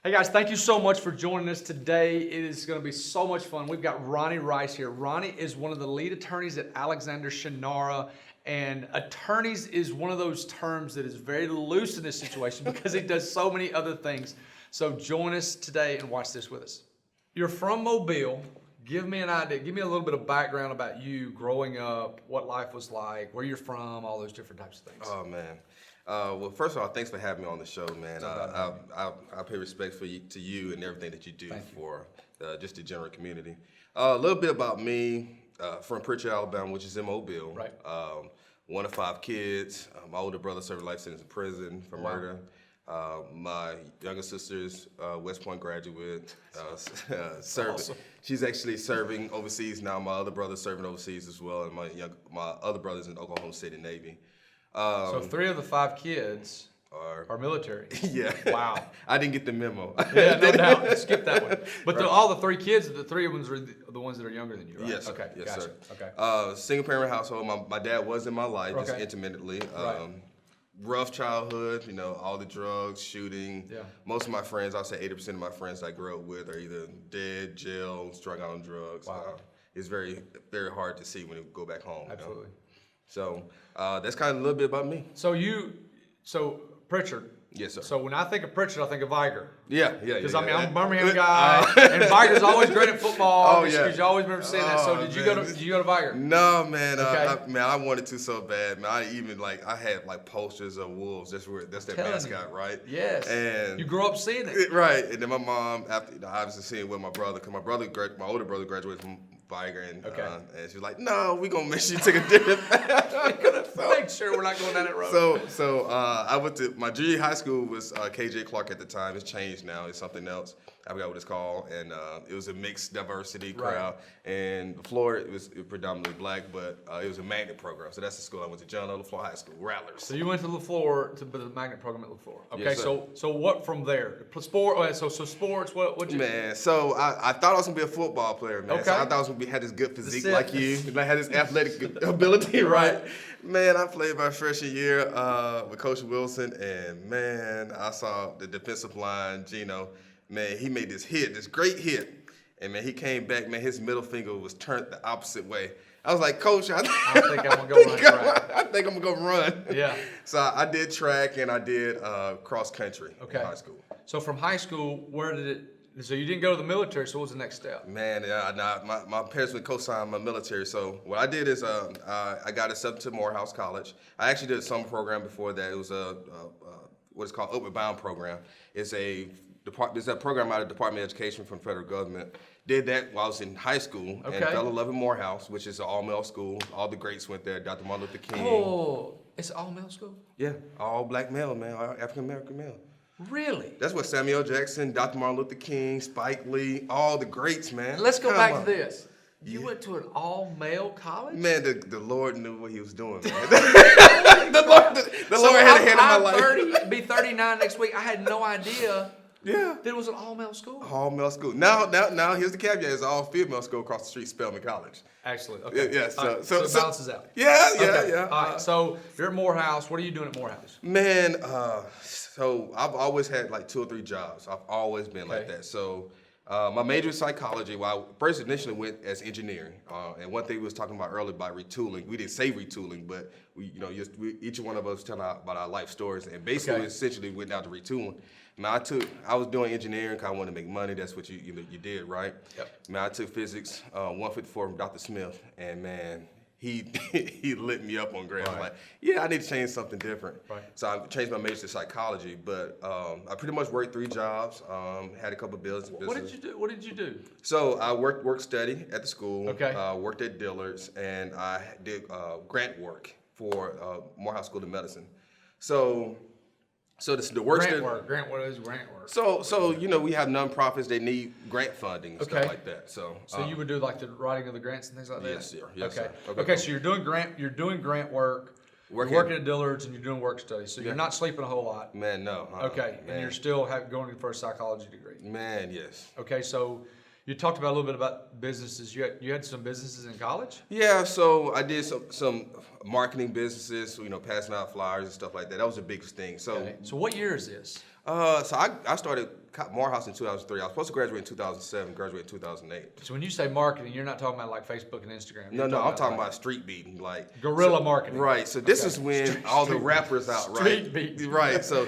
Hey guys, thank you so much for joining us today. It is going to be so much fun. We've got Ronnie Rice here. Ronnie is one of the lead attorneys at Alexander Shannara, and attorneys is one of those terms that is very loose in this situation because he does so many other things. So join us today and watch this with us. You're from Mobile. Give me an idea. Give me a little bit of background about you growing up, what life was like, where you're from, all those different types of things. Oh man. Well, first of all, thanks for having me on the show, man. I pay respect to you and everything that you do for just the general community. A little bit about me, from Pritchard, Alabama, which is in Mobile. Right. One of 5 kids. My older brother served a life sentence in prison for murder. My younger sister's West Point graduate. Awesome. She's actually serving overseas now. My other brother's serving overseas as well, and my other brother's in Oklahoma City Navy. So 3 of the 5 kids are military. Yeah. Wow. I didn't get the memo. Yeah, no doubt. Skip that one. But all the 3 kids, the 3 ones are the ones that are younger than you, right? Yes. Okay. Yes, gotcha. sir. Okay. Single parent household. My dad was in my life, just Okay. intermittently. Right. Rough childhood, all the drugs, shooting. Yeah. Most of my friends, I'll say 80% of my friends I grew up with are either dead, jail, strung out on drugs. Wow. It's very, very hard to see when you go back home. Absolutely. So that's kind of a little bit about me. So Pritchard. Yes, sir. So when I think of Pritchard, I think of Viger. Yeah. Because I'm a Birmingham guy, and Viger's always great at football. Oh, yeah. Because you always remember saying that. So did you go to Viger? No, man. Okay. I wanted to so bad, man. I had posters of wolves. That's their mascot, right? Yes. And you grew up seeing it. Right. And then my mom, after obviously seeing with my brother, because my older brother graduated from Viger, and she was like, "No, we're gonna make sure you take a different path." Make sure we're not going down that road. So I went to my junior high school was KJ Clark at the time. It's changed now. It's something else. I forgot what it's called. And it was a mixed diversity crowd. Right. And the floor it was predominantly black, but it was a magnet program. So that's the school I went to, John L. LaFleur High School, Rattlers. So you went to LaFleur to the magnet program at LaFleur. Okay. Yes, sir. So what from there? Sport. So sports. What you? Man, so I thought I was gonna be a football player, man. Okay. So I thought I was gonna had this good physique like you, and I had this athletic ability, right? Man, I played my freshman year with Coach Wilson, and man, I saw the defensive line, Gino. Man, he made this great hit, and man, he came back. Man, his middle finger was turned the opposite way. I was like, Coach, I think I'm gonna go run track. I think I'm gonna go run. Yeah. So I did track and I did cross country in high school. So from high school, where did it? So you didn't go to the military. So what was the next step? Man, my parents would co-sign my military. So what I did is I got accepted to Morehouse College. I actually did a summer program before that. It was what is called Upward Bound program. It's a program out of the Department of Education from the federal government. Did that while I was in high school and fell in love with Morehouse, which is an all-male school. All the greats went there. Dr. Martin Luther King. Oh, it's all male school? Yeah, all black male, man, all African-American male. Really? That's what Samuel Jackson, Dr. Martin Luther King, Spike Lee, all the greats, man. Let's go back to this. You went to an all-male college? Man, the Lord knew what he was doing, man. the Lord had a hand in my life. I'm be 39 next week. I had no idea that it was an all-male school. All-male school. Now, here's the caveat. It's all female school across the street, Spelman College. Excellent. Okay. Yeah, so it balances out. Yeah. All right, so you're at Morehouse. What are you doing at Morehouse? Man, so I've always had like 2 or 3 jobs. I've always been like that. So my major is psychology. Well, I first initially went as engineering. And one thing we was talking about earlier about retooling. We didn't say retooling, but each one of us tell about our life stories. And basically, essentially went down to retooling. Man, I was doing engineering because I wanted to make money. That's what you did, right? Yep. Man, I took physics 154 from Dr. Smith, and man, he lit me up on grade. I was like, yeah, I need to change something different. Right. So I changed my major to psychology, but I pretty much worked 3 jobs, had a couple of business. What did you do? So I work study at the school. Okay. Worked at Dillard's, and I did grant work for Morehouse School of Medicine. So this the work. What is grant work? So we have nonprofits. They need grant funding and stuff like that. So you would do like the writing of the grants and things like that. Yes, sir. Yes, okay. Sir. Okay. So you're doing grant work. You're working at Dillard's and you're doing work studies. So you're not sleeping a whole lot. Man, no. Okay. Man. And you're still going for a psychology degree. Man, yes. Okay. So you talked about a little bit about businesses. You had some businesses in college? Yeah, so I did some marketing businesses, passing out flyers and stuff like that. That was the biggest thing. So what year is this? So I started Morehouse in 2003. I was supposed to graduate in 2007, graduated in 2008. So when you say marketing, you're not talking about like Facebook and Instagram. No, I'm talking about street beating, like guerrilla marketing. Right. So this is when all the rappers out, right? Street beating. Right. So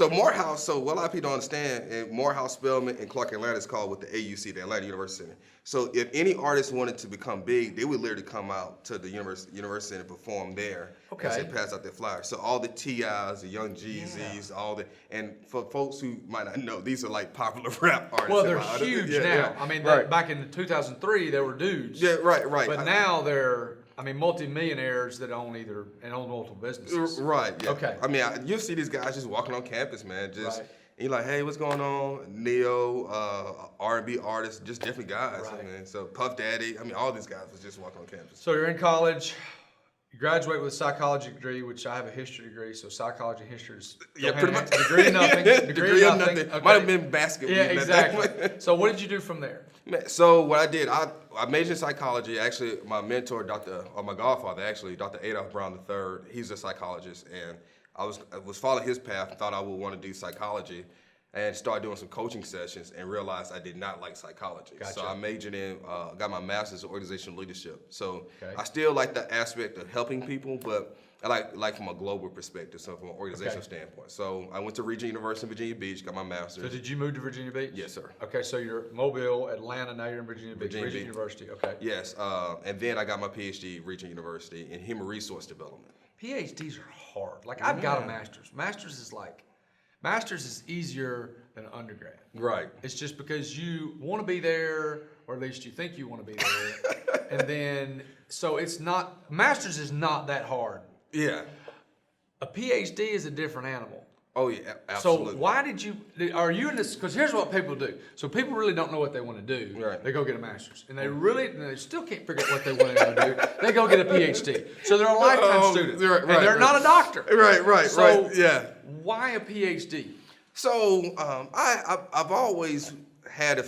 Morehouse. So what a lot of people don't understand, and Morehouse Spelman in Clark, Atlanta is called with the AUC, the Atlanta University Center. So if any artist wanted to become big, they would literally come out to the University Center and perform there. Okay. And pass out their flyers. So all the T.I.s, the Young Jeezys, all the, and for folks who might not know, these are like popular rap artists. Well, they're huge now. Yeah. I mean, Right. back in 2003, they were dudes. Yeah, right. But now they're, I mean, multimillionaires that own multiple businesses. Right. Yeah. Okay. I mean, you see these guys just walking on campus, man. Just Right. and you're like, hey, what's going on? Neo, R&B artists, just different guys. Right. I mean, so Puff Daddy. I mean, all these guys was just walking on campus. So you're in college. You graduate with a psychology degree, which I have a history degree, so psychology and history is Pretty much. degree of nothing. Degree of nothing. Okay. Might have been basketball. Yeah, exactly. So what did you do from there? So what I did, I majored in psychology. Actually, my mentor, my godfather, actually, Dr. Adolph Brown III, he's a psychologist, and I was following his path and thought I would want to do psychology, and started doing some coaching sessions and realized I did not like psychology. Gotcha. So I majored in, got my master's in organizational leadership. So Okay. I still like the aspect of helping people, but I like from a global perspective, so from an organizational Okay. standpoint. So I went to Regent University in Virginia Beach, got my master's. So did you move to Virginia Beach? Yes, sir. Okay, so you're Mobile, Atlanta, now you're in Virginia Beach. Virginia Regent Beach. University, okay. Yes, and then I got my PhD at Regent University in human resource development. PhDs are hard. Like, I've got a master's. Master's is easier than an undergrad. Right. It's just because you want to be there, or at least you think you want to be there. And then, so master's is not that hard. Yeah. A PhD is a different animal. Oh yeah, absolutely. So why are you in this, because here's what people do. So people really don't know what they want to do. Right. They go get a master's. And they still can't figure out what they want to do. They go get a PhD. So they're a lifetime student. And they're not a doctor. Right, yeah. Why a PhD? So I've always had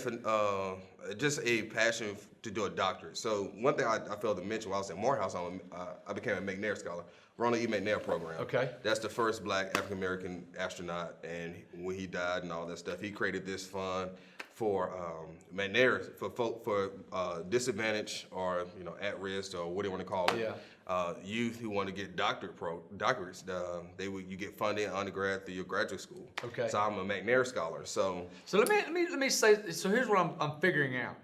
just a passion to do a doctorate. So one thing I failed to mention while I was at Morehouse, I became a McNair scholar. Ronnie McNair program. Okay. That's the first black African-American astronaut, and when he died and all that stuff, he created this fund for McNair, for disadvantaged or at risk or what do you want to call it, youth who want to get doctorates. You get funding undergrad through your graduate school. Okay. So I'm a McNair scholar. So let me say. So here's what I'm figuring out.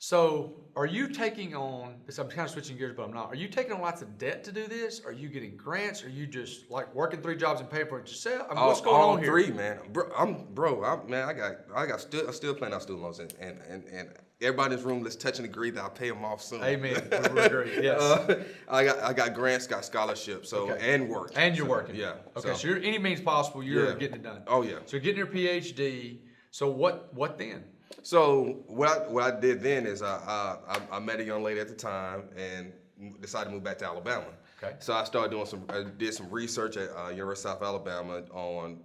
So are you taking on this? I'm kind of switching gears, but I'm not. Are you taking on lots of debt to do this? Are you getting grants? Are you just like working 3 jobs and paying for it yourself? I mean, what's going on here? All 3, man. I'm still paying out student loans, and everybody in this room, let's touch and agree that I'll pay them off soon. Amen. We agree. Yes. I got grants, got scholarships, and work. And you're working. Yeah. Okay. So you're, any means possible, you're getting it done. Oh yeah. So you're getting your PhD. So what then? So what I did then is I met a young lady at the time and decided to move back to Alabama. Okay. So I started did some research at University of South Alabama on,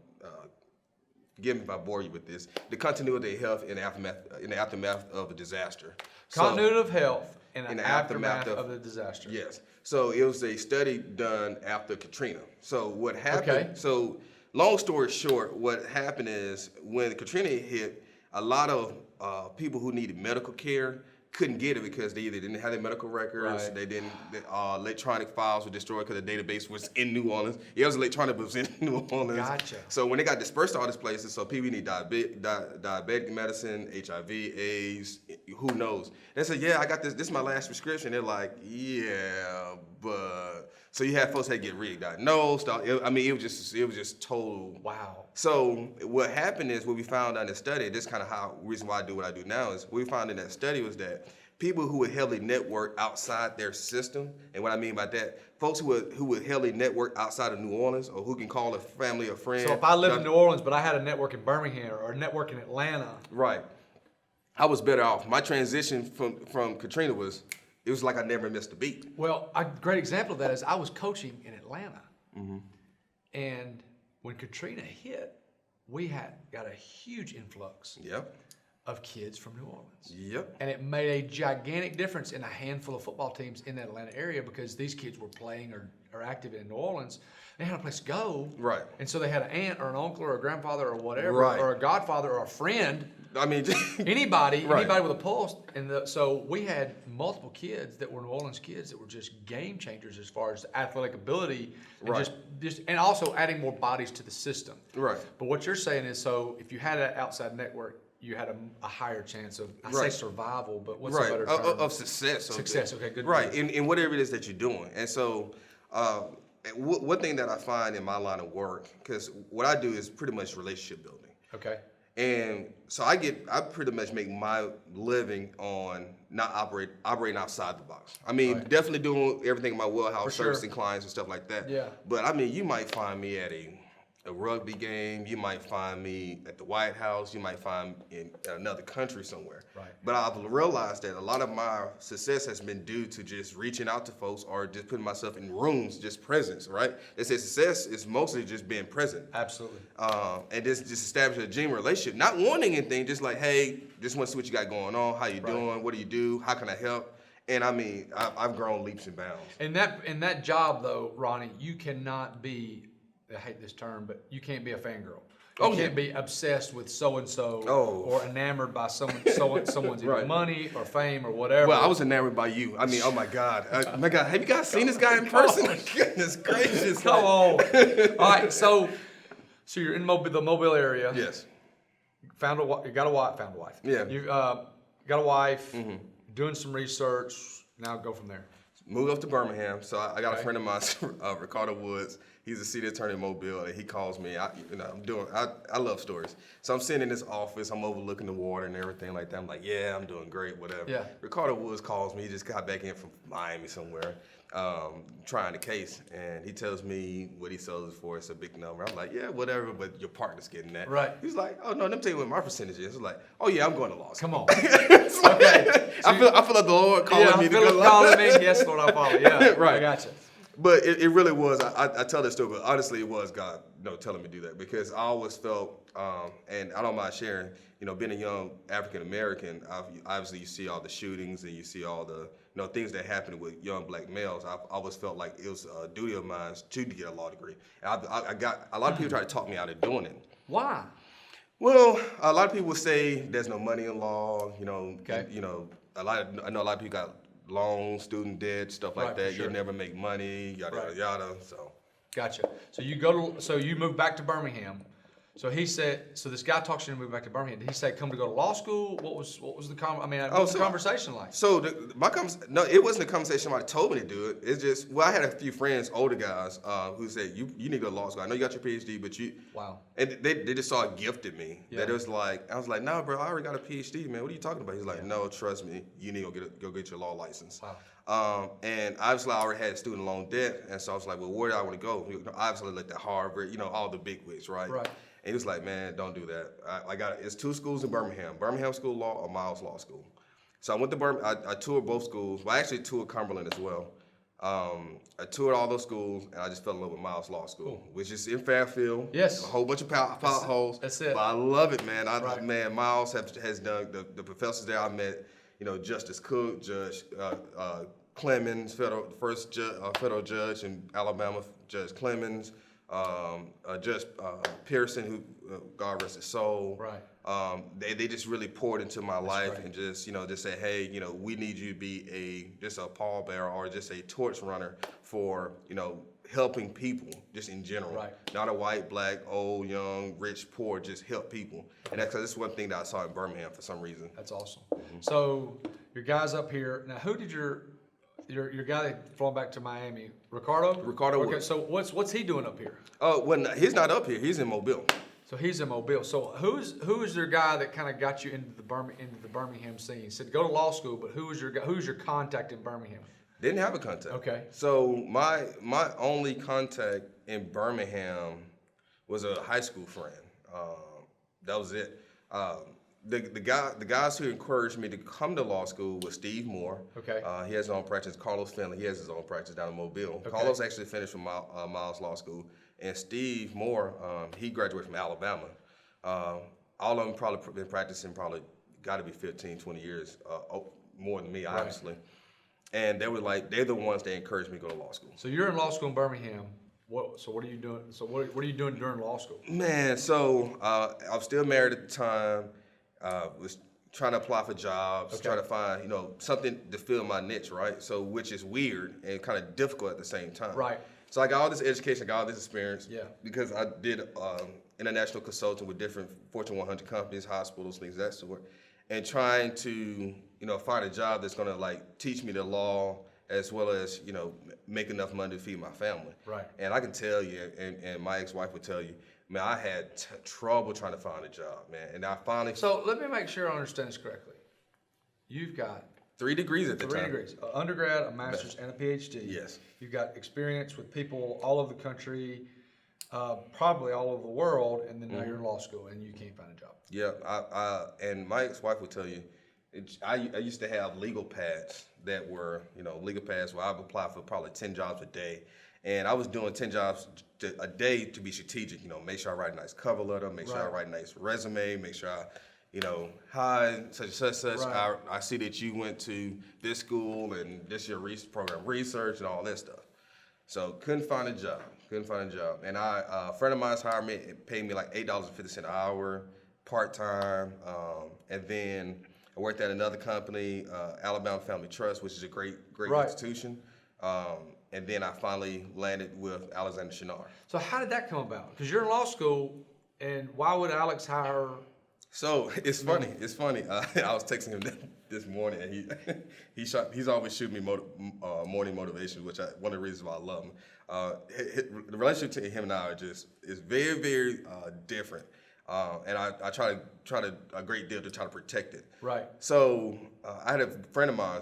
forgive me if I bore you with this, the continuity of health in the aftermath of a disaster. Continuity of health in the aftermath of the disaster. Yes. So it was a study done after Katrina. So what happened? Okay. So long story short, what happened is when Katrina hit, a lot of people who needed medical care couldn't get it because they either didn't have their medical records, they didn't. Electronic files were destroyed because the database was in New Orleans. It was electronic, but it was in New Orleans. Gotcha. So when they got dispersed to all these places, so people need diabetic medicine, HIV, AIDS, who knows? They said, yeah, I got this. This is my last prescription. They're like, yeah, but. So you had folks that get re-diagnosed. I mean, it was just total. Wow. So what happened is what we found out in the study. This kind of reason why I do what I do now is what we found in that study was that people who were heavily networked outside their system, and what I mean by that, folks who were heavily networked outside of New Orleans or who can call a family or friend. So if I lived in New Orleans, but I had a network in Birmingham or a network in Atlanta, right? I was better off. My transition from Katrina was. It was like I never missed a beat. Well, a great example of that is I was coaching in Atlanta. Mm-hmm. And when Katrina hit, we got a huge influx of kids from New Orleans. Yep. And it made a gigantic difference in a handful of football teams in the Atlanta area because these kids were playing or active in New Orleans. They had a place to go. Right. And so they had an aunt or an uncle or a grandfather or whatever, Right. or a godfather or a friend. I mean, Anybody Right. with a pulse. So we had multiple kids that were New Orleans kids that were just game changers as far as athletic ability and Right. and also adding more bodies to the system. Right. But what you're saying is, so if you had an outside network, you had a higher chance of, I say Right. survival, but what's a Right. better term? Of success. Success, okay, good. Right, in whatever it is that you're doing. And so, one thing that I find in my line of work, because what I do is pretty much relationship building. Okay. And so I pretty much make my living on not operating outside the box. I mean, Right. definitely doing everything in my wheelhouse, For sure. servicing clients and stuff like that. Yeah. But I mean, you might find me at a rugby game. You might find me at the White House. You might find me in another country somewhere. Right. But I've realized that a lot of my success has been due to just reaching out to folks or just putting myself in rooms, just presence, right? They say success is mostly just being present. Absolutely. And just establish a genuine relationship. Not wanting anything, just like, hey, just want to see what you got going on. How you Right. doing? What do you do? How can I help? And I mean, I've grown leaps and bounds. In that job though, Ronnie, you cannot be, I hate this term, but you can't be a fangirl. You Oh, can't be obsessed with so and so Oh. or enamored by someone's either Right. money or fame or whatever. Well, I was enamored by you. I mean, oh my God. My God, have you guys seen this guy in person? Goodness gracious. Come on. All right, so you're in the Mobile area. Yes. You got a wife. Yeah. You got a wife. Doing some research. Now go from there. Moved up to Birmingham. So I got Okay. a friend of mine, Ricardo Woods. He's a city attorney in Mobile, and he calls me. I love stories. So I'm sitting in this office. I'm overlooking the water and everything like that. I'm like, yeah, I'm doing great, whatever. Yeah. Ricardo Woods calls me. He just got back in from Miami somewhere, trying the case, and he tells me what he sells it for. It's a big number. I'm like, yeah, whatever, but your partner's getting that. Right. He's like, oh no, let me tell you what my percentage is. It's like, oh yeah, I'm going to law school. Come on. It's like, Okay. I feel like the Lord calling me to go to law. calling me. Yes, Lord, I follow. Yeah. Right. I got you. But it really was. I tell this story, but honestly, it was God, telling me to do that because I always felt, and I don't mind sharing. Being a young African American, obviously you see all the shootings and you see all the things that happen with young black males. I've always felt like it was a duty of mine to get a law degree. And I got a lot of people try to talk me out of doing it. Why? Well, a lot of people say there's no money in law. Okay. I know a lot of people got loans, student debt, stuff like Right, for that. sure. You'll never make money, yada Right. yada yada. So. Gotcha. So you moved back to Birmingham. So he said, so this guy talks to you to move back to Birmingham. Did he say come to go to law school? What was the conversation like? So no, it wasn't a conversation. Somebody told me to do it. It's just I had a few friends, older guys, who said you need to go to law school. I know you got your PhD, but Wow. And they just saw a gift in me Yeah. that it was like I was like, nah, bro, I already got a PhD, man. What are you talking about? He's like, no, trust me, you need to go get your law license. Wow. And obviously I already had student loan debt, and so I was like, well, where do I want to go? Obviously like the Harvard, all the big wigs, right? Right. And he was like, man, don't do that. It's two schools in Birmingham School of Law or Miles Law School. So I went to Birmingham. I toured both schools. Well, I actually toured Cumberland as well. I toured all those schools, and I just fell in love with Miles Law School, which is in Fairfield. Yes. A whole bunch of potholes. That's it. But I love it, man. Right. Man, Miles has done, the professors there I met, Justice Cook, Judge Clemens, federal judge in Alabama, Judge Clemens, Judge Pearson, who God rest his soul. Right. They just really poured into my life great. and just say, hey, we need you to be just a pallbearer or just a torch runner for helping people just in general. Right. Not a white, black, old, young, rich, poor, just help people. And that's one thing that I saw in Birmingham for some reason. That's awesome. So your guys up here. Now, who did your guy that flown back to Miami? Ricardo. Ricardo Okay. Woods. So what's he doing up here? Well, he's not up here. He's in Mobile. So he's in Mobile. So who's your guy that kind of got you into the Birmingham scene? He said go to law school, but who's your contact in Birmingham? Didn't have a contact. Okay. So my only contact in Birmingham was a high school friend. That was it. The guys who encouraged me to come to law school was Steve Moore. Okay. He has his own practice. Carlos Finley, he has his own practice down in Mobile. Okay. Carlos actually finished from Miles Law School. And Steve Moore, he graduated from Alabama. All of them probably been practicing got to be 15, 20 years more than me, obviously. And they were like, they're the ones that encouraged me to go to law school. So you're in law school in Birmingham. What are you doing? So what are you doing during law school? Man, so I was still married at the time. Was trying to apply for jobs, trying to find, something to fill my niche, right? So, which is weird and kind of difficult at the same time. Right. So I got all this education, got all this experience. Yeah. Because I did international consulting with different Fortune 100 companies, hospitals, things of that sort, and trying to, find a job that's going to like teach me the law as well as, make enough money to feed my family. Right. And I can tell you, and my ex-wife would tell you, man, I had trouble trying to find a job, man. And I finally... So let me make sure I understand this correctly. You've got 3 degrees at the time. 3 degrees, an undergrad, a master's, and a PhD. Yes. You've got experience with people all over the country, probably all over the world, and then now you're in law school and you can't find a job. Yeah, and my ex-wife would tell you, I used to have legal pads that were, legal pads where I would apply for probably 10 jobs a day. And I was doing 10 jobs a day to be strategic, make sure I write a nice cover letter, make sure I write a nice resume, make sure I, hi, such and such. Right. I see that you went to this school and this your program research and all that stuff. So couldn't find a job. And a friend of mine's hired me, it paid me like $8.50 an hour, part-time. And then I worked at another company, Alabama Family Trust, which is a great institution. And then I finally landed with Alexander Shinnar. So how did that come about? Because you're in law school, and why would Alex hire? So it's funny. I was texting him this morning, and he's always shooting me morning motivation, which one of the reasons why I love him. The relationship to him and I is very, very different. And I try to a great deal to try to protect it. Right. So I had a friend of mine,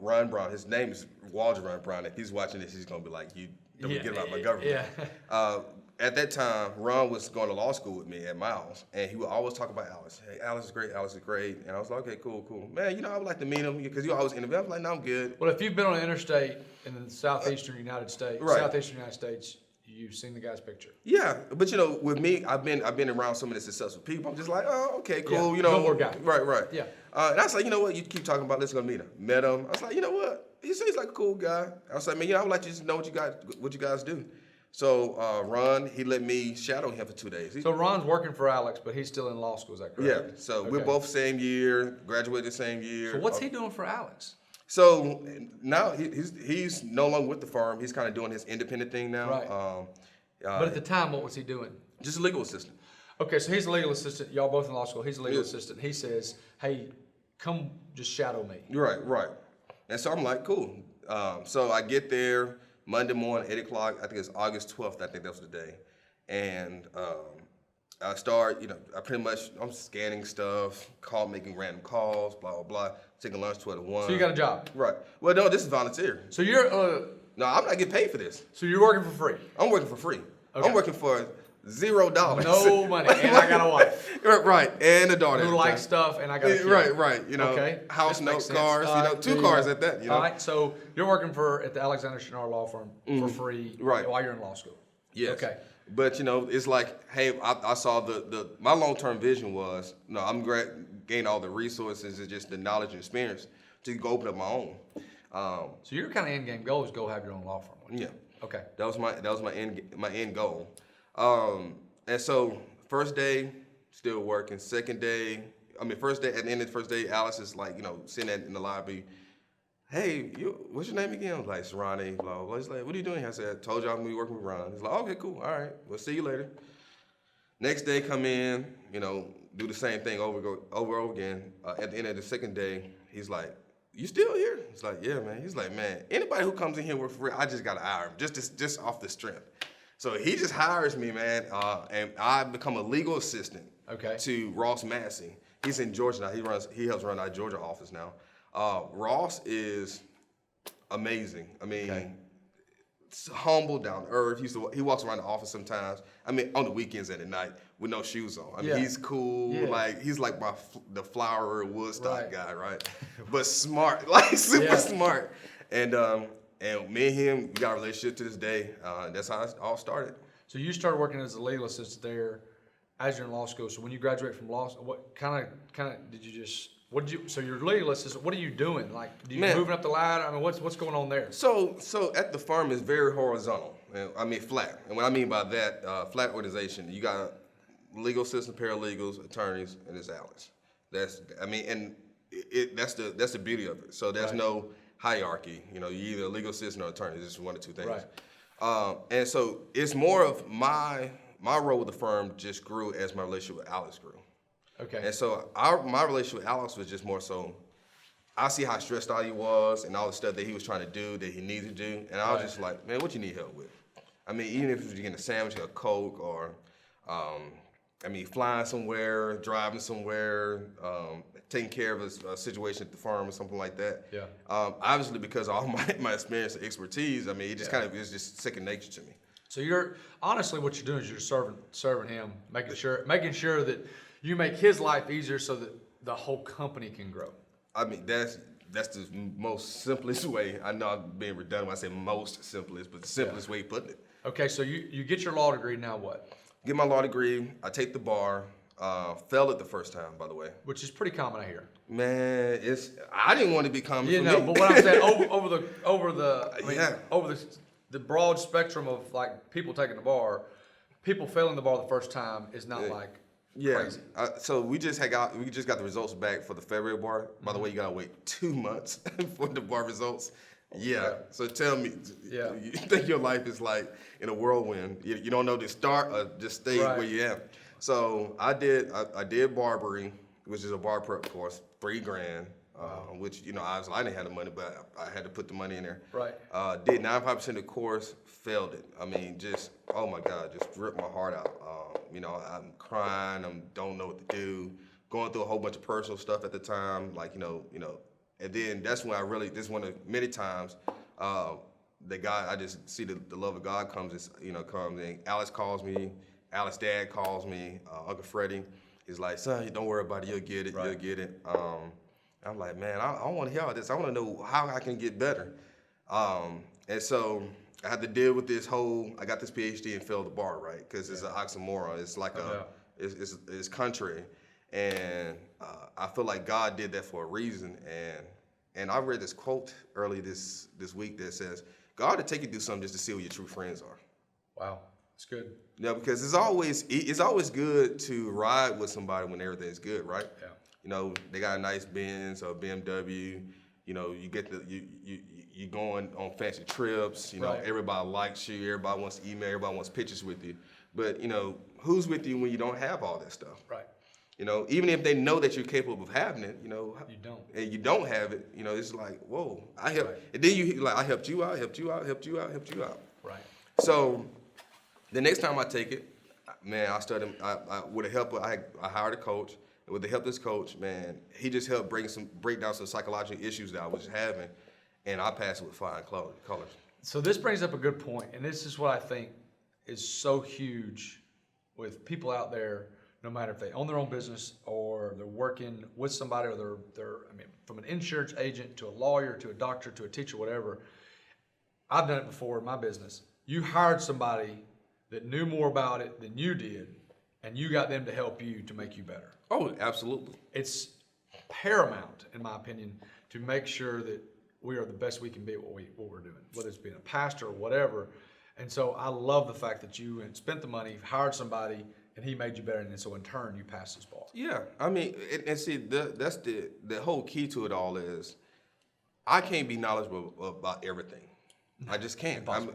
Ron Brown. His name is Walter Ron Brown. If he's watching this, he's gonna be like, "You don't get about my government." Yeah. At that time, Ron was going to law school with me at Miles, and he would always talk about Alex. Hey, Alex is great. And I was like, "Okay, cool. Man, I would like to meet him because you always interview." I was like, "No, I'm good." Well, if you've been on an interstate in the southeastern United States, you've seen the guy's picture. Yeah, but with me, I've been around some of the successful people. I'm just like, oh, okay, cool. Yeah, no more guy. Right. Yeah. And I was like, you know what? You keep talking about, let's go meet him. Met him. I was like, you know what? He seems like a cool guy. I was like, man, I would like you to know what you guys do. So Ron, he let me shadow him for 2 days. So Ron's working for Alex, but he's still in law school. Is that correct? Yeah. So we're both same year, graduated the same year. So what's he doing for Alex? So now he's no longer with the firm. He's kind of doing his independent thing now. Right. But at the time, what was he doing? Just a legal assistant. Okay, so he's a legal assistant. Y'all both in law school. He's a legal assistant. He says, hey, come just shadow me. Right. And so I'm like, cool. So I get there Monday morning, 8 o'clock. I think it's August 12th. I think that was the day. And I start, I'm scanning stuff, making random calls, blah, blah, blah, taking lunch 12 to 1. So you got a job? Right. Well, no, this is volunteer. So you're... No, I'm not getting paid for this. So you're working for free? I'm working for free. Okay. I'm working for $0. No money, and I got a wife. Right, and a daughter. Who likes stuff, and I got a kid. Right. Okay. House note, cars, 2 cars at that. All right, so you're working at the Alexander Shinnar Law Firm for free while you're in law school. Yes. Okay. But it's like, hey, I saw my long-term vision was, I'm gain all the resources and just the knowledge and experience to go open up my own. So your kind of end game goal is go have your own law firm. Yeah. Okay. That was my end goal. And so first day, still working. First day, at the end of the first day, Alice is like, sitting in the lobby. Hey, what's your name again? I was like, it's Ronnie, blah, blah, blah. He's like, what are you doing? I said, I told you I'm gonna be working with Ron. He's like, okay, cool, all right, we'll see you later. Next day, come in, do the same thing over again. At the end of the second day, he's like, you still here? He's like, yeah, man. He's like, man, anybody who comes in here with free, I just gotta hire him, just off the strength. So he just hires me, man, and I become a legal assistant to Ross Massey. He's in Georgia now. He helps run our Georgia office now. Ross is amazing. I mean, humble, down to earth. He walks around the office sometimes. I mean, on the weekends and at night with no shoes on. I mean, he's cool. Yeah. Like he's like the flower Woodstock guy, right? But smart, like super smart. And me and him, we got a relationship to this day. That's how it all started. So you started working as a legal assistant there as you're in law school. So when you graduated from law school, what kind of did you just So your legal assistant, what are you doing? Like, do you Man. moving up the ladder? I mean, what's going on there? So at the firm is very horizontal. I mean flat. And what I mean by that, flat organization, you got legal assistant, paralegals, attorneys, and it's Alex. That's the beauty of it. So there's no hierarchy. You know, you're either a legal assistant or attorney. It's just one or two things. Right. And so it's more of my role with the firm just grew as my relationship with Alex grew. Okay. And so my relationship with Alex was just more so, I see how stressed out he was and all the stuff that he was trying to do, that he needed to do. And I was just like, man, what you need help with? I mean, even if it was getting a sandwich or a Coke or, flying somewhere, driving somewhere, taking care of a situation at the firm or something like that. Yeah. Obviously, because of all my experience and expertise, I mean, it just kind of is just second nature to me. So honestly, what you're doing is you're serving him, making sure that you make his life easier so that the whole company can grow. I mean, that's the most simplest way. I know I'm being redundant when I say most simplest, but the simplest way of putting it. Okay, so you get your law degree, now what? Get my law degree, I take the bar, failed it the first time, by the way. Which is pretty common, I hear. Man, I didn't want to be common for me. But what I'm saying, over the broad spectrum of like people taking the bar, people failing the bar the first time is not crazy. So we just got the results back for the February bar. By the way, you gotta wait 2 months for the bar results. Yeah. So tell me, you think your life is like in a whirlwind? You don't know to start or just stay where you at. So I did barbering, which is a bar prep course, $3,000. Which obviously I didn't have the money, but I had to put the money in there. Right. Did 95% of the course, failed it. I mean, just oh my God, just ripped my heart out. I'm crying. Don't know what to do. Going through a whole bunch of personal stuff at the time, and then that's when this is one of many times that God, I just see the love of God comes in. Alex calls me, Alex's dad calls me, Uncle Freddie is like, son, don't worry about it, you'll get it, you'll get it. I'm like, man, I want to hear all this. I want to know how I can get better. And so I had to deal with this I got this PhD and failed the bar, right? Because it's an oxymoron. It's like it's contrary. And I feel like God did that for a reason. And I read this quote early this week that says, God will take you through something just to see who your true friends are. Wow, that's good. Yeah, because it's always good to ride with somebody when everything's good, right? Yeah. They got a nice Benz or BMW. You get you going on fancy trips. Everybody likes you. Everybody wants to email. Everybody wants pictures with you. But who's with you when you don't have all that stuff? Right. Even if they know that you're capable of having it, you don't. And you don't have it, it's like, whoa, I help. Right. And then I helped you out, helped you out, helped you out, helped you out. Right. So the next time I take it, man, I studied. I with the help of, I hired a coach. And with the help of this coach, man, he just helped break down some psychological issues that I was having, and I passed it with flying colors. So this brings up a good point, and this is what I think is so huge with people out there. No matter if they own their own business or they're working with somebody, or they're from an insurance agent to a lawyer to a doctor to a teacher, whatever. I've done it before in my business. You hired somebody that knew more about it than you did, and you got them to help you to make you better. Oh, absolutely. It's paramount, in my opinion, to make sure that we are the best we can be at what we're doing, whether it's being a pastor or whatever. And so I love the fact that you spent the money, hired somebody, and he made you better, and so in turn you passed this ball. Yeah, and see, that's the whole key to it all is, I can't be knowledgeable about everything. I just can't. I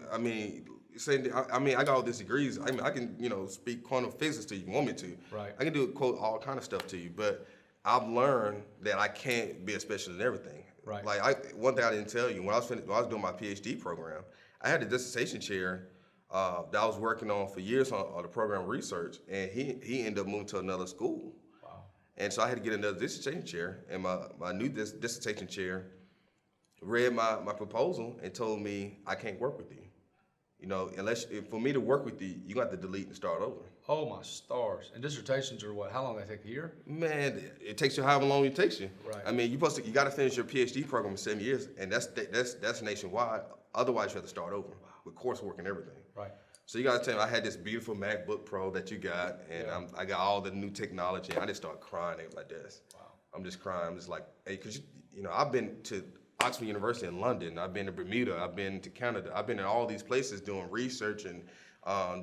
got all these degrees. I can speak quantum physics to you if you want me to. Right. I can do quote all kind of stuff to you, but I've learned that I can't be a specialist in everything. Right. Like one thing I didn't tell you, when I was doing my PhD program, I had a dissertation chair that I was working on for years on the program research, and he ended up moving to another school. Wow. And so I had to get another dissertation chair, and my new dissertation chair read my proposal and told me I can't work with you. For me to work with you, you got to delete and start over. Oh my stars! And dissertations are what? How long do they take? A year? Man, it takes you however long it takes you. Right. You got to finish your PhD program in 7 years, and that's nationwide. Otherwise, you have to start over with coursework and everything. Right. So you got to tell me, I had this beautiful MacBook Pro that you got, and I got all the new technology. And I just started crying at my desk. Wow. I'm just crying. I'm just like, hey, because I've been to Oxford University in London. I've been to Bermuda. I've been to Canada. I've been in all these places doing research and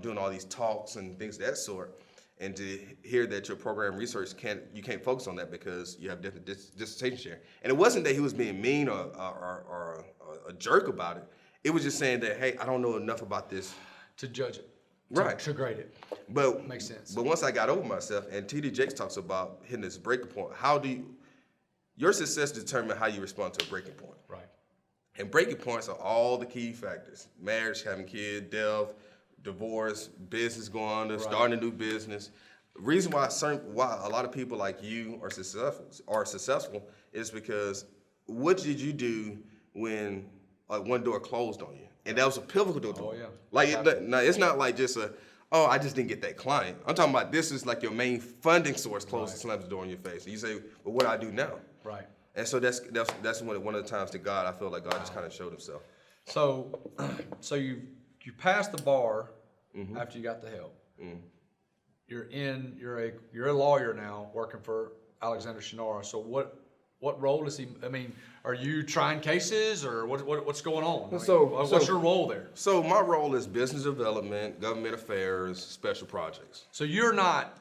doing all these talks and things of that sort. And to hear that your program research you can't focus on that because you have different dissertation share. And it wasn't that he was being mean or a jerk about it. It was just saying that, hey, I don't know enough about this to judge it, right? To grade it. But makes sense. But once I got over myself, and T.D. Jakes talks about hitting this breaking point. Your success determines how you respond to a breaking point. Right. And breaking points are all the key factors: marriage, having kids, death, divorce, business going under, starting a new business. The reason why a lot of people like you are successful is because what did you do when one door closed on you? And that was a pivotal door. Oh, yeah. Like it's not like just I just didn't get that client. I'm talking about this is like your main funding source closes, slams the door in your face. And you say, well, what do I do now? Right. And so that's one of the times that God, I feel like God just kind of showed himself. So you passed the bar after you got the help. Mm-hmm. You're a lawyer now working for Alexander Shannara. So what role is he? I mean, are you trying cases or what's going on? What's your role there? So my role is business development, government affairs, special projects. So you're not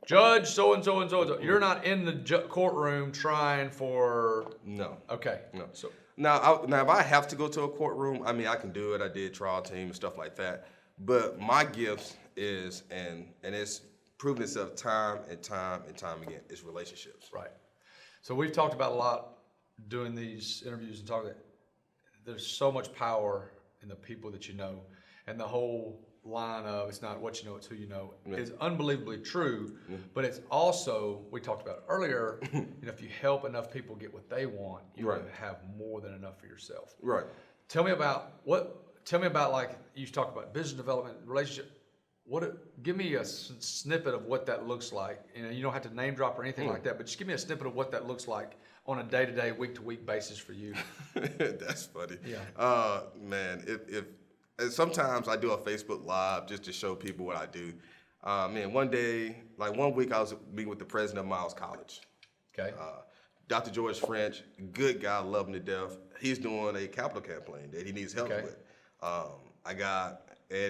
judge so and so and so. You're not in the courtroom trying for. No. Okay. No. So now if I have to go to a courtroom, I mean I can do it. I did trial team and stuff like that. But my gift is and it's proven itself time and time again. It's relationships. Right. So we've talked about a lot doing these interviews and talking. There's so much power in the people that you know, and the whole line of it's not what you know, it's who you know is unbelievably true. But it's also, we talked about it earlier. If you help enough people get what they want, you're going to have more than enough for yourself. Right. Tell me about like you talked about business development, relationship. Give me a snippet of what that looks like. You don't have to name drop or anything like that, but just give me a snippet of what that looks like on a day-to-day, week-to-week basis for you. That's funny. Yeah. Man, if sometimes I do a Facebook Live just to show people what I do. Man, one week I was meeting with the president of Miles College. Okay. Dr. George French, good guy, love him to death. He's doing a capital campaign that he needs help with.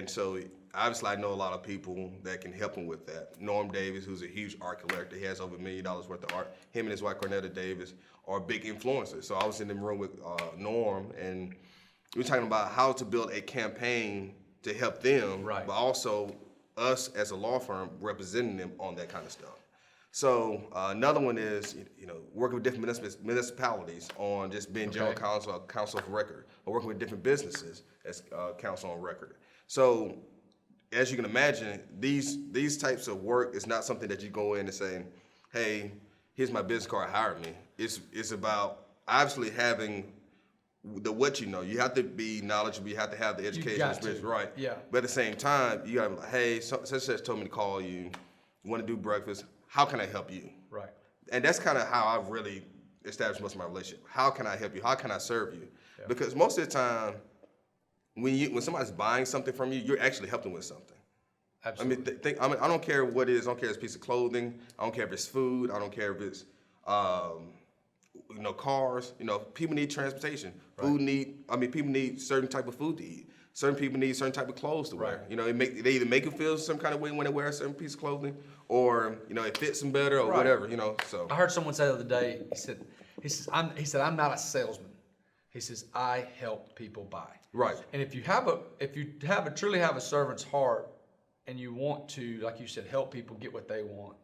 So obviously I know a lot of people that can help him with that. Norm Davis, who's a huge art collector, he has over $1 million worth of art. Him and his wife, Cornetta Davis, are big influencers. So I was in the room with Norm, and we were talking about how to build a campaign to help them, but also us as a law firm representing them on that kind of stuff. So another one is, working with different municipalities on just being general counsel, counsel of record, or working with different businesses as counsel on record. So as you can imagine, these types of work is not something that you go in and say, hey, here's my business card, hire me. It's about obviously having what you know. You have to be knowledgeable. You have to have the education experience, right? Yeah. But at the same time, you got to be like, hey, such told me to call you. You want to do breakfast? How can I help you? Right. And that's kind of how I've really established most of my relationship. How can I help you? How can I serve you? Yeah. Because most of the time, when somebody's buying something from you, you're actually helping with something. Absolutely. I don't care what it is. I don't care if it's a piece of clothing. I don't care if it's food. I don't care if it's, cars. People need transportation. People need certain type of food to eat. Certain people need certain type of clothes to wear. They either make them feel some kind of way when they wear a certain piece of clothing, or it fits them better, or whatever. So I heard someone say the other day. He said I'm not a salesman. He says I help people buy. Right. And if you truly have a servant's heart, and you want to, like you said, help people get what they want,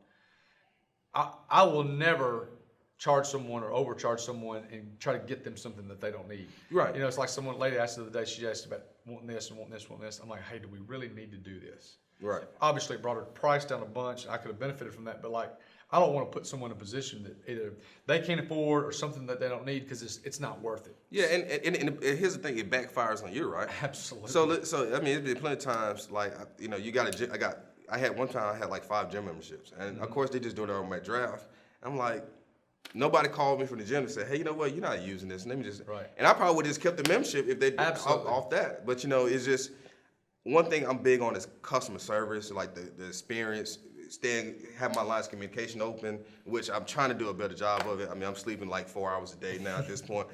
I will never charge someone or overcharge someone and try to get them something that they don't need. Right. It's like lady asked the other day, she asked about wanting this and wanting this, wanting this. I'm like, hey, do we really need to do this? Right. Obviously, it brought her price down a bunch, and I could have benefited from that, but I don't want to put someone in a position that either they can't afford or something that they don't need because it's not worth it. Yeah, and here's the thing, it backfires on you, right? Absolutely. So it's been plenty of times, I had one time I had 5 gym memberships, and of course they just doing it on my draft. I'm like, nobody called me from the gym and said, hey, you know what, you're not using this. Let me just, and I probably would have just kept the membership if they did off that. But it's just, one thing I'm big on is customer service, the experience. have my lines of communication open, which I'm trying to do a better job of it. I mean, I'm sleeping like 4 hours a day now at this point.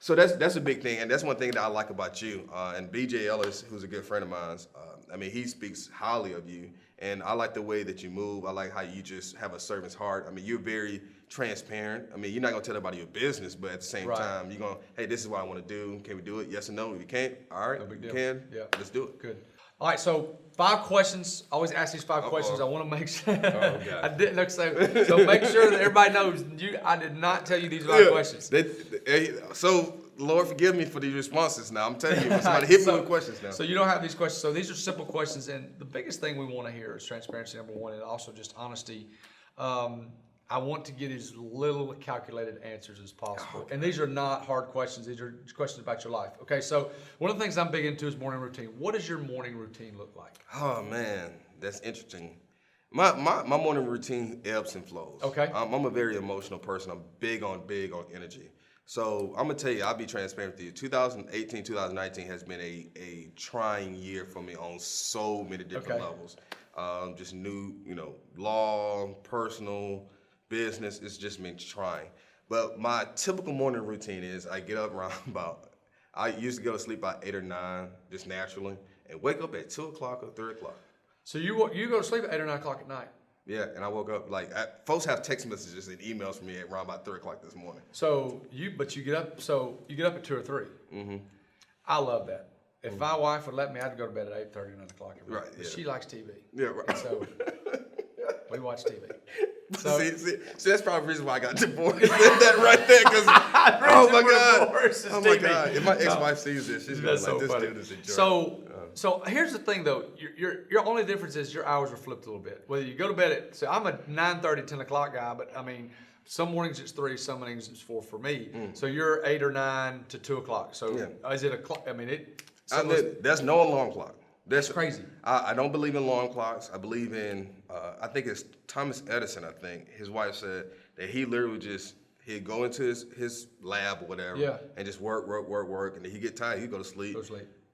So that's a big thing, and that's one thing that I like about you. And BJ Ellis, who's a good friend of mine, I mean, he speaks highly of you, and I like the way that you move. I like how you just have a servant's heart. I mean, you're very transparent. I mean, you're not gonna tell everybody your business, but at the same time, you're gonna, hey, this is what I want to do. Can we do it? Yes or no? If you can't, all right, no big deal. Can, let's do it. Good. All right, so 5 questions. I always ask these 5 questions. I want to make sure. I didn't know, so make sure that everybody knows I did not tell you these 5 questions. So Lord forgive me for these responses now. I'm telling you, somebody hit me with questions now. So you don't have these questions. So these are simple questions, and the biggest thing we want to hear is transparency, number 1, and also just honesty. I want to get as little calculated answers as possible. And these are not hard questions. These are questions about your life. Okay, so one of the things I'm big into is morning routine. What does your morning routine look like? Oh, man, that's interesting. My morning routine ebbs and flows. Okay. I'm a very emotional person. I'm big on energy. So I'm going to tell you, I'll be transparent with you. 2018, 2019 has been a trying year for me on so many different levels. Just new, law, personal, business. It's just been trying. But my typical morning routine is I get up around I used to go to sleep by 8 or 9, just naturally, and wake up at 2 o'clock or 3 o'clock. So you go to sleep at 8 or 9 o'clock at night? Yeah, and I woke up folks have text messages and emails from me at around about 3 o'clock this morning. So you get up. So you get up at 2 or 3. Mm-hmm. I love that. If my wife would let me, I'd go to bed at 8:30, 9 o'clock every night. But she likes TV. Yeah, right. So we watch TV. So see, that's probably the reason why I got divorced. that right there, because oh my God, if my ex-wife sees this, she's gonna be like, this dude is a jerk. So here's the thing though, your only difference is your hours are flipped a little bit. Whether you go to bed at, I'm a 9:30, 10 o'clock guy, but I mean, some mornings it's 3, some mornings it's 4 for me. So you're 8 or 9 to 2 o'clock. So is it a clock? I mean, there's no alarm clock. That's crazy. I don't believe in alarm clocks. I believe in, I think it's Thomas Edison, I think. His wife said that he literally he'd go into his lab or whatever and just work. And then he'd get tired, he'd go to sleep.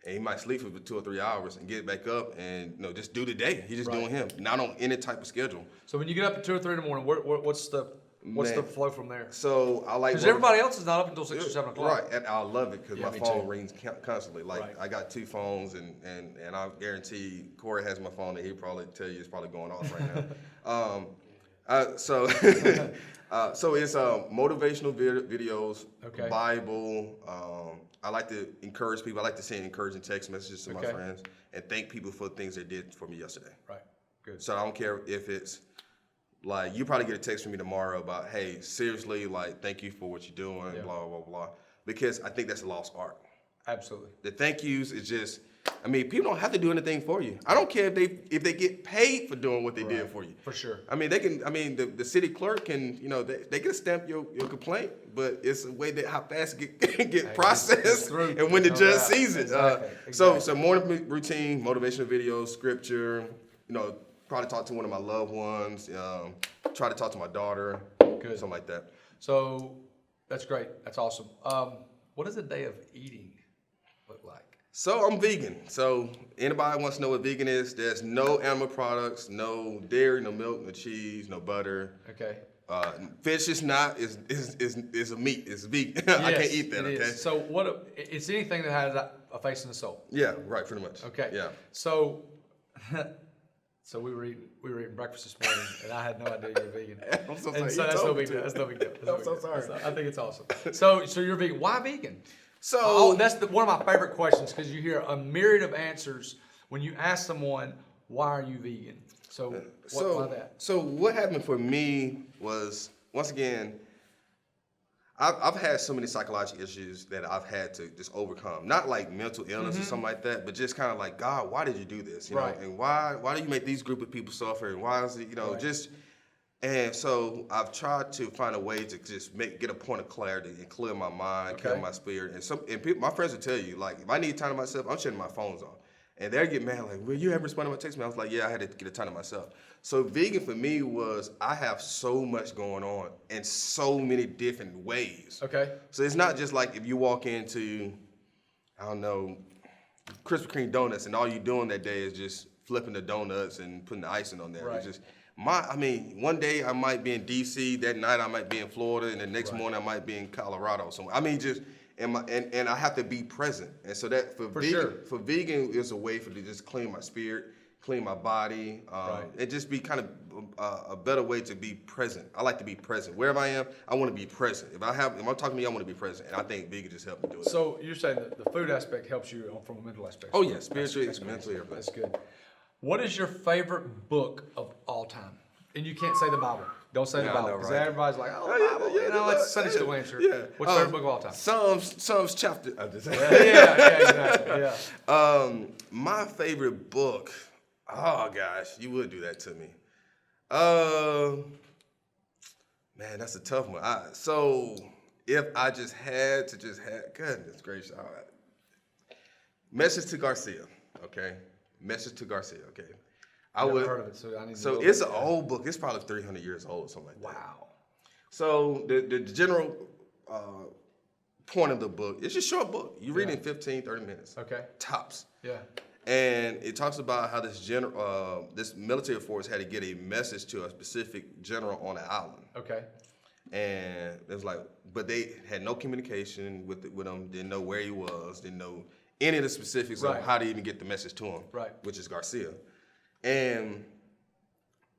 And he might sleep for 2 or 3 hours and get back up and just do the day. He's just doing him, not on any type of schedule. So when you get up at 2 or 3 in the morning, what's the flow from there? So I like, because everybody else is not up until 6 or 7 o'clock. Right, and I love it because my phone rings constantly. I got 2 phones, and I guarantee Corey has my phone, and he'll probably tell you it's probably going off right now. So it's motivational videos, Bible. I like to encourage people. I like to send encouraging text messages to my friends and thank people for the things they did for me yesterday. Right, good. So I don't care if it's like, you probably get a text from me tomorrow about, hey, seriously, thank you for what you're doing, blah, blah, blah. Because I think that's a lost art. Absolutely. The thank yous is just, people don't have to do anything for you. I don't care if they get paid for doing what they did for you. For sure. They can, the city clerk can, they can stamp your complaint, but it's a way that how fast it get processed and when the judge sees it. Exactly. So morning routine, motivational videos, scripture, probably talk to one of my loved ones, try to talk to my daughter, something like that. So that's great. That's awesome. What does a day of eating look like? So I'm vegan. So anybody wants to know what vegan is, there's no animal products, no dairy, no milk, no cheese, no butter. Okay. Fish is not, is a meat, it's vegan. Yes, I can't eat that, okay? Is. So it's anything that has a face and a soul. Yeah, right, pretty much. Okay. Yeah. So we were eating breakfast this morning, and I had no idea you were vegan. I'm so sorry. So that's no big deal. That's no big deal. I'm so sorry. I think it's awesome. So you're vegan. Why vegan? So that's one of my favorite questions, because you hear a myriad of answers when you ask someone, why are you vegan? So why that? So what happened for me was, once again, I've had so many psychological issues that I've had to just overcome. Not like mental illness or something like that, but just kind of like, God, why did you do this? You know, and why do you make these group of people suffer? And why is it, just. And so I've tried to find a way to just get a point of clarity and clear my mind, clear my spirit. And people, my friends will tell you, like, if I need time to myself, I'm shutting my phones off. And they'll get mad, like, well, you haven't responded to my text. I was like, yeah, I had to get a time to myself. So vegan for me was, I have so much going on in so many different ways. Okay. So it's not just like if you walk into, I don't know, Krispy Kreme donuts and all you're doing that day is just flipping the donuts and putting the icing on there. Right. It's just one day I might be in DC, that night I might be in Florida, and the next morning I might be in Colorado somewhere. And I have to be present. And so that for vegan is a way for to just clean my spirit, clean my body, and just be kind of a better way to be present. I like to be present. Wherever I am, I want to be present. If I'm talking to you, I want to be present. And I think vegan just helped me do it. So you're saying that the food aspect helps you from a mental aspect? Oh yeah, spiritually, mentally, everything. That's good. What is your favorite book of all time? And you can't say the Bible. Don't say the Bible, because everybody's like, oh, the Bible. It's Sunday school answer. Yeah. What's your favorite book of all time? Psalms chapter. Yeah. My favorite book. Oh gosh, you would do that to me. Man, that's a tough one. So if I just had, goodness gracious, all right. Message to Garcia, okay? Message to Garcia, okay? I've never heard of it, so I need to know it's an old book. It's probably 300 years old or something like that. Wow. So the general point of the book, it's a short book. You read it in 15, 30 minutes. Okay. Tops. Yeah. And it talks about how this military force had to get a message to a specific general on an island. Okay. And it was like, but they had no communication with him, didn't know where he was, didn't know any of the specifics of how to even get the message to him, which is Garcia. And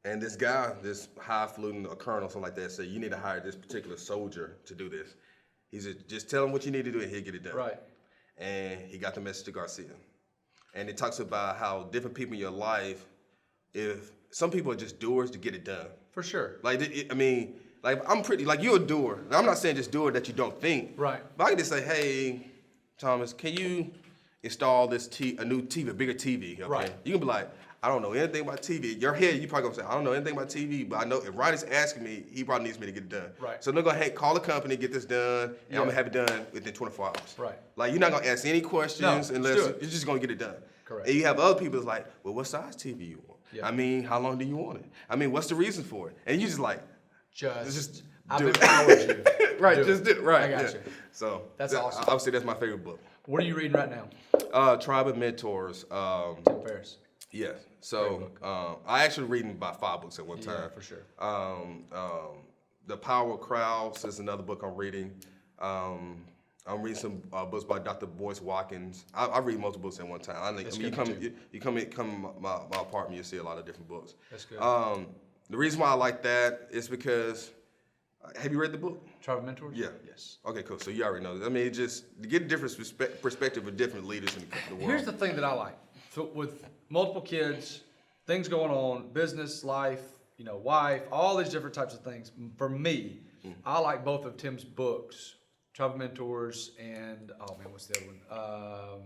this guy, this highfalutin, a colonel, something like that, said, you need to hire this particular soldier to do this. He said, just tell him what you need to do and he'll get it done. Right. And he got the message to Garcia. And it talks about how different people in your life, if some people are just doers to get it done. For sure. I'm pretty, like you're a doer. Now, I'm not saying just doer that you don't think. Right. But I can just say, hey, Thomas, can you install this a new TV, a bigger TV? Okay? Right. You can be like, I don't know anything about TV. Your head, you probably gonna say, I don't know anything about TV, but I know if Ronnie's asking me, he probably needs me to get it done. Right. So they're gonna call the company, get this done, and I'm gonna have it done within 24 hours. Right. Like you're not gonna ask any questions unless you're just gonna get it done. Correct. And you have other people that's like, well, what size TV you want? Yeah. I mean, how long do you want it? What's the reason for it? And you just like, I've empowered you. Right, just do it. Right. I got you. So that's awesome. I would say that's my favorite book. What are you reading right now? Tribe of Mentors. Tim Ferriss. Yes. So I actually reading about 5 books at one time. Yeah, for sure. The Power of Crowds is another book I'm reading. I'm reading some books by Dr. Boyce Watkins. I read multiple books at one time. You come to my apartment, you see a lot of different books. That's good. The reason why I like that is because, have you read the book? Tribe of Mentors? Yeah. Yes. Okay, cool. So you already know that. It just to get a different perspective of different leaders in the world. Here's the thing that I like. So with multiple kids, things going on, business, life, wife, all these different types of things. For me, I like both of Tim's books, Tribe of Mentors and, what's the other one?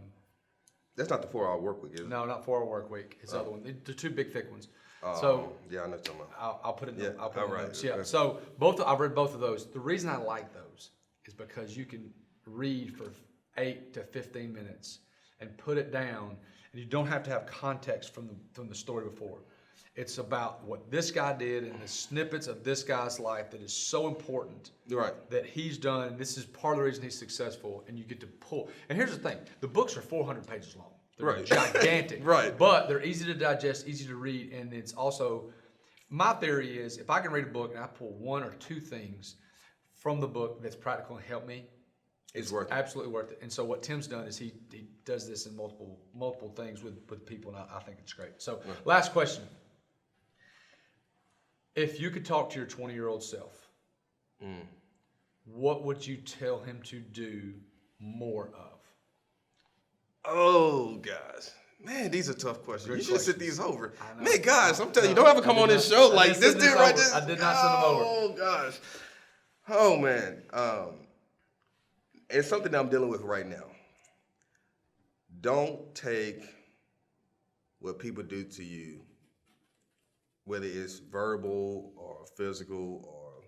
That's not the 4-hour work week, is it? No, not 4-Hour Work Week. It's the other one. The two big thick ones. Yeah, I know what you're talking about. I'll put it in I'll put it in notes. Okay. Yeah. So I've read both of those. The reason I like those is because you can read for 8 to 15 minutes and put it down, and you don't have to have context from the story before. It's about what this guy did and the snippets of this guy's life that is so important that he's done. This is part of the reason he's successful, and you get to pull. And here's the thing: the books are 400 pages long. They're gigantic, but they're easy to digest, easy to read, and it's also, my theory is, if I can read a book and I pull 1 or 2 things from the book that's practical and help me, it's absolutely worth it. And so what Tim's done is he does this in multiple things with people, and I think it's great. So last question. If you could talk to your 20-year-old self, what would you tell him to do more of? Oh, gosh. Man, these are tough questions. You should sit these over. Man, guys, I'm telling you, don't ever come on this show like this dude right there. I did not send them over. Oh, gosh. Oh, man. It's something that I'm dealing with right now. Don't take what people do to you, whether it's verbal or physical or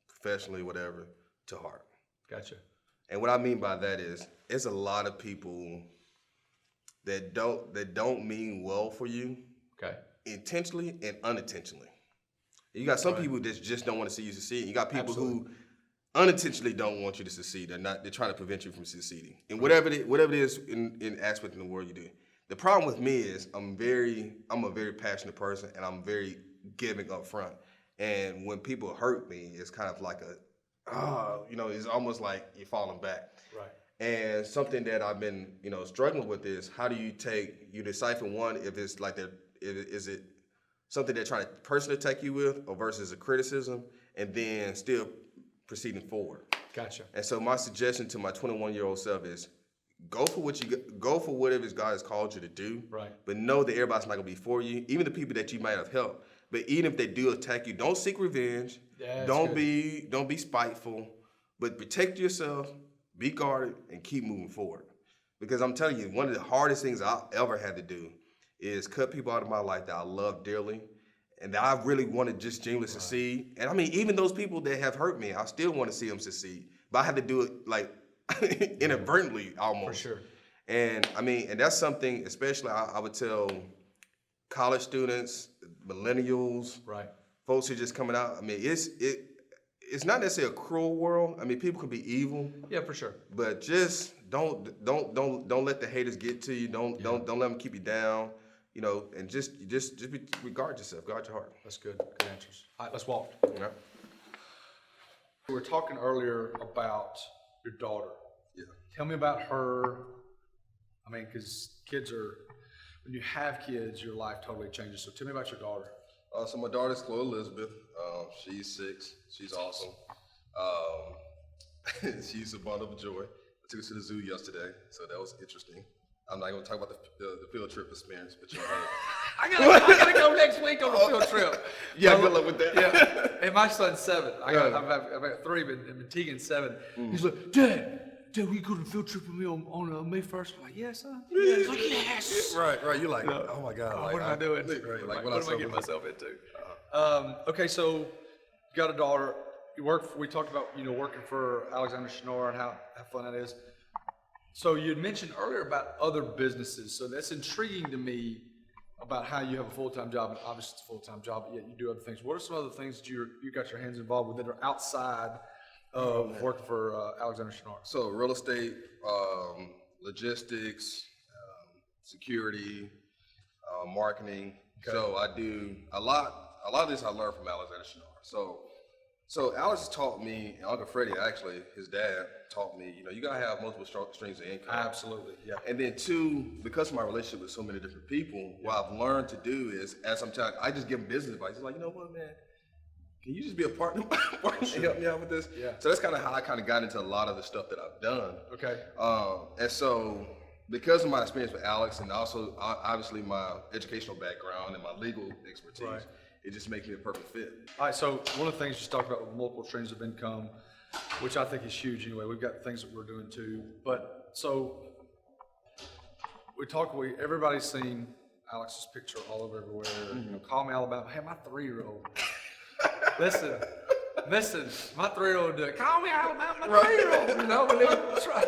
professionally, whatever, to heart. Gotcha. And what I mean by that is, it's a lot of people that don't mean well for you, intentionally and unintentionally. You got some people that just don't want to see you succeed. You got people who unintentionally don't want you to succeed. They're trying to prevent you from succeeding. And whatever it is in aspect in the world you do, The problem with me is I'm a very passionate person, and I'm very giving up front. And when people hurt me, it's kind of like it's almost like you're falling back. Right. And something that I've been, struggling with is how do you decipher one, if it's like is it something they're trying to personally attack you with, or versus a criticism, and then still proceeding forward. Gotcha. And so my suggestion to my 21-year-old self is go for whatever God has called you to do. Right. But know that everybody's not gonna be for you, even the people that you might have helped. But even if they do attack you, don't seek revenge. Yeah, don't be spiteful, but protect yourself, be guarded, and keep moving forward. Because I'm telling you, one of the hardest things I ever had to do is cut people out of my life that I love dearly and that I really want to just genuinely succeed. And I mean, even those people that have hurt me, I still want to see them succeed. But I had to do it like inadvertently almost. For sure. And I mean, and that's something, especially I would tell college students, millennials, right, folks who are just coming out. I mean, it's not necessarily a cruel world. I mean, people could be evil. Yeah, for sure. But just don't let the haters get to you. Don't let them keep you down. And just regard yourself. Guard your heart. That's good. Good answers. All right, let's walk. Yeah. We were talking earlier about your daughter. Yeah. Tell me about her. I mean, because when you have kids, your life totally changes. So tell me about your daughter. So my daughter's Chloe Elizabeth. She's 6. She's awesome. She's a bundle of joy. I took her to the zoo yesterday, so that was interesting. I'm not going to talk about the field trip experience, but you know. I gotta go next week on a field trip. Yeah, good luck with that. Yeah, and my son's 7. I've got 3, but Tegan's 7. He's like, Dad, will you go to the field trip with me on May 1st? I'm like, yes, son. Yeah. He's like, yes. Right. You're like, oh my God. What am I doing? Right, what am I getting myself into? Okay, so you got a daughter. We talked about working for Alexander Shannara and how fun that is. So you had mentioned earlier about other businesses. So that's intriguing to me about how you have a full-time job, and obviously it's a full-time job, but yet you do other things. What are some other things that you got your hands involved with that are outside of working for Alexander Shannara? So real estate, logistics, security, marketing. Okay. So I do a lot of this I learned from Alexander Shannara. So Alex taught me, and Uncle Freddie actually, his dad taught me, you gotta have multiple streams of income. Absolutely, yeah. And then 2, because of my relationship with so many different people, what I've learned to do is, as I'm telling, I just give them business advice. It's like, you know what, man, can you just be a partner and help me out with this? Yeah. So that's kind of how I kind of got into a lot of the stuff that I've done. Okay. And so, because of my experience with Alex, and also obviously my educational background and my legal expertise, right, it just makes me a perfect fit. All right, so one of the things you talked about with multiple streams of income, which I think is huge anyway. We've got things that we're doing too. But so everybody's seen Alex's picture all over everywhere. Mm-hmm. Call me Alabama. Hey, my 3-year-old. listen, my 3-year-old do it. Call me Alabama, my 3-year-old. That's right.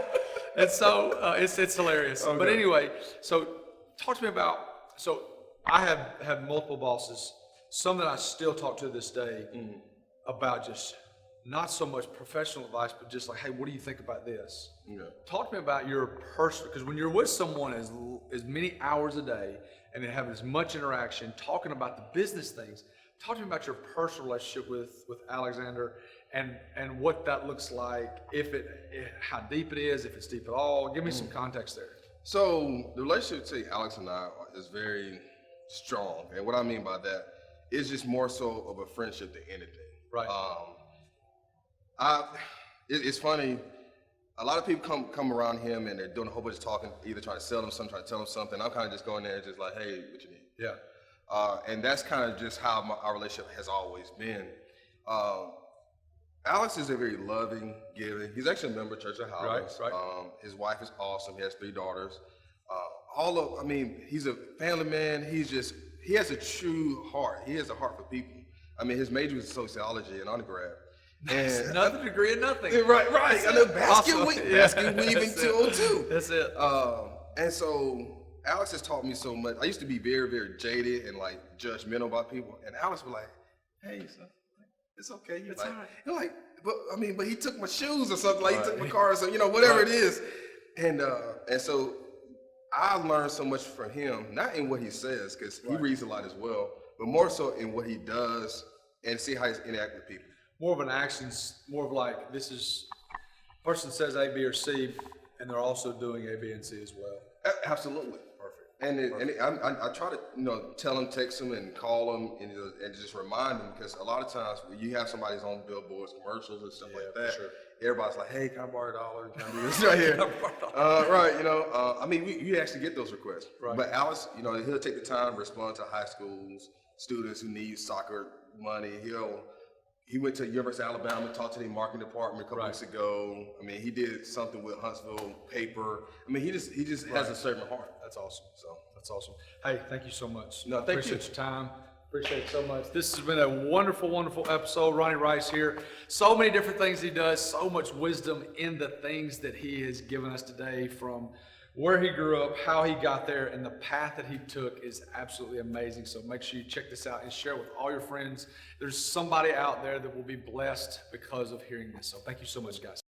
And so it's hilarious. Okay. But anyway, so talk to me about, so I have had multiple bosses, some that I still talk to this day about just not so much professional advice, but just like, hey, what do you think about this? Yeah. Talk to me about your personal, because when you're with someone as many hours a day and then having as much interaction, talking about the business things, talk to me about your personal relationship with Alexander and what that looks like, how deep it is, if it's deep at all. Give me some context there. So the relationship between Alex and I is very strong. And what I mean by that is just more so of a friendship than anything. Right. It's funny. A lot of people come around him and they're doing a whole bunch of talking, either trying to sell him something, trying to tell him something. I'm kind of just going there and just like, hey, what you need? Yeah. And that's kind of just how our relationship has always been. Alex is a very loving, giving. He's actually a member of Church of Highlands. Right. His wife is awesome. He has 3 daughters. He's a family man. He has a true heart. He has a heart for people. I mean, his major was sociology and undergrad. And another degree of nothing. Right. And then basket weaving 202. That's it. And so Alex has taught me so much. I used to be very, very jaded and like judgmental about people. And Alex was like, hey, son, it's okay. It's all right. You're like, but he took my shoes or something. Like he took my car or something, whatever it is. And so I learned so much from him, not in what he says, because he reads a lot as well, but more so in what he does and see how he's interact with people. More of an action, more of like, this is, person says A, B, or C, and they're also doing A, B, and C as well. Absolutely. I try to, tell them, text them, and call them, and just remind them, because a lot of times when you have somebody's on billboards, commercials, and stuff like that, everybody's like, "Hey, can I borrow $1? Can I do this right here?" Right? I mean, you actually get those requests. Right. But Alex, he'll take the time to respond to high schools, students who need soccer money. He went to University of Alabama, talked to the marketing department a couple weeks ago. I mean, he did something with Huntsville paper. I mean, he just has a certain heart. That's awesome. That's awesome. Hey, thank you so much. No, thank you. Appreciate your time. Appreciate it so much. This has been a wonderful, wonderful episode. Ronnie Rice here. So many different things he does. So much wisdom in the things that he has given us today, from where he grew up, how he got there, and the path that he took is absolutely amazing. So make sure you check this out and share it with all your friends. There's somebody out there that will be blessed because of hearing this. So thank you so much, guys.